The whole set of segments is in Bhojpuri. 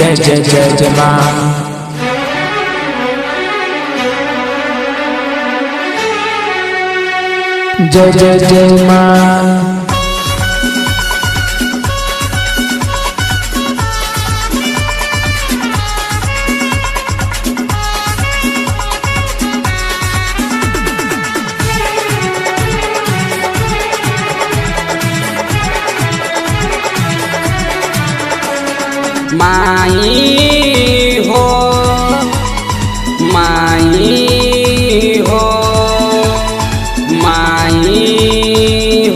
जय जय जय जय माँ। जय जय जय माँ। माई हो माई हो माई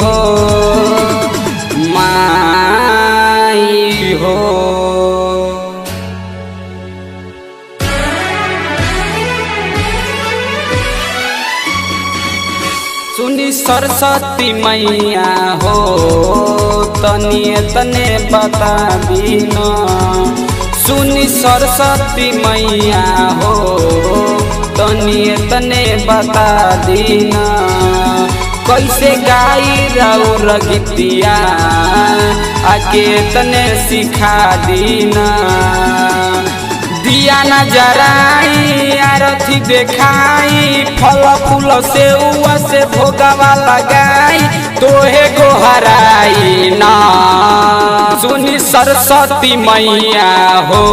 हो माई हो। सुनी सरस्वती मैया हो तनिए तने बता दीना। सुनी सरस्वती मैया हो तनिए तने बता दीना। कैसे गाई राउर गीतिया आके तने सिखा दीना। दिया न जराई आरती देखाई फल फूल से उआ से भोगवा लगाई तोहे गोहराई ना। सुनी सरस्वती मैया हो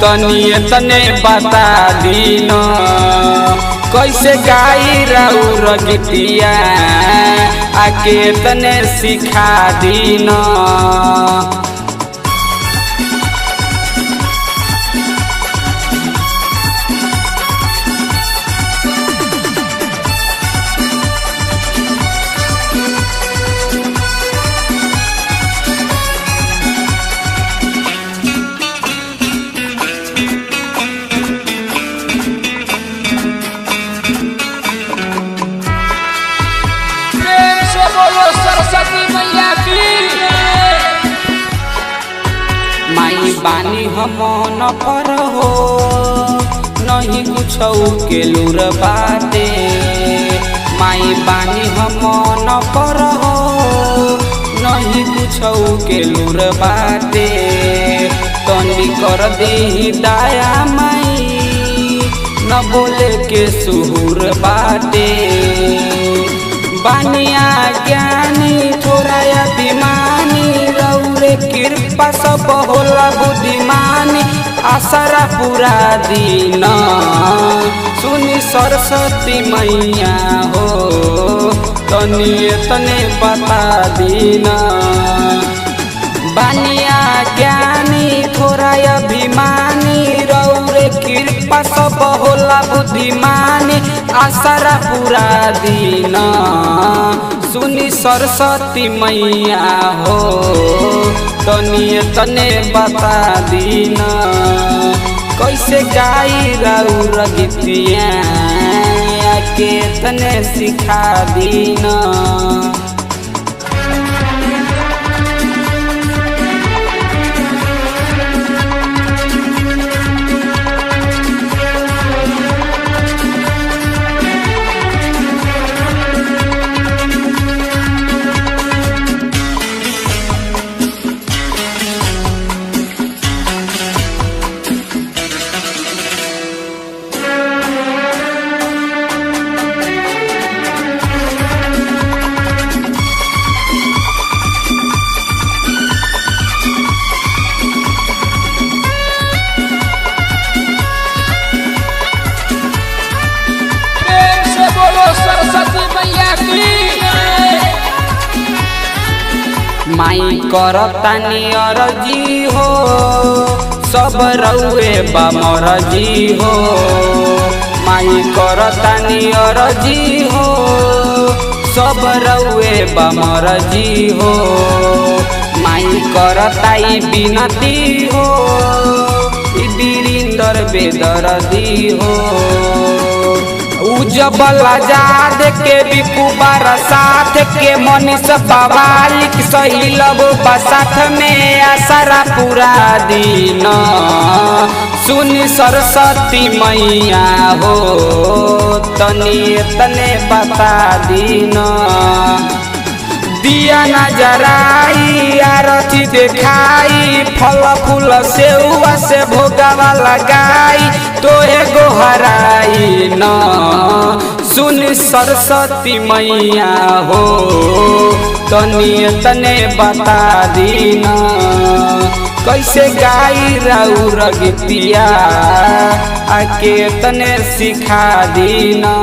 तनिए तने बता दीना। कैसे गाई राउर गीतिया आके तने सिखा दीना। माई बानी हम न पर हो नहीं कुछ के लूर बाटे। माई बानी हम न पर हो नहीं कुछ के लूर बाटे। तनी कर दे दया माई न बोले के सुहूर बाटे। बानिया ज्ञानी थोड़ा अभिमानी रौरे कृपा सब होला बुद्धिमानी आसरा पूरा दीना। सुनी सरस्वती मैया हो तनिए तने बता दीना। बानिया ज्ञानी थोड़ा अभिमानी रौरे कृपा सब होला बुद्धिमानी आसरा पूरा दीना। सुनी सरस्वती मैया हो तनिए तने बता दीना। कैसे गाई राउर गीतिया आके तने सिखा दीना। माई करतानी अरजी हो सब रउए बमरजी हो। माई करतानी अरजी हो सब रउए बमरजी हो। माई करताई बिनती हो बीरिंदर बेदर्दी हो। उजबल आजाद के बिकुबार साथ के मनीष बवालिक सही लगो बसाथ में आसरा पूरा दीना। सुनी सरस्वती मैया हो तनिए तने बता दीना। दिया नजराई आरती देखाई फल फूल सेउआ से भोगावा लगाई तोहे गोहराई न सुन सरस्वती मैया हो तनी तने बता दीना कैसे गाई राउर गीतिया आके तने सिखा दीना।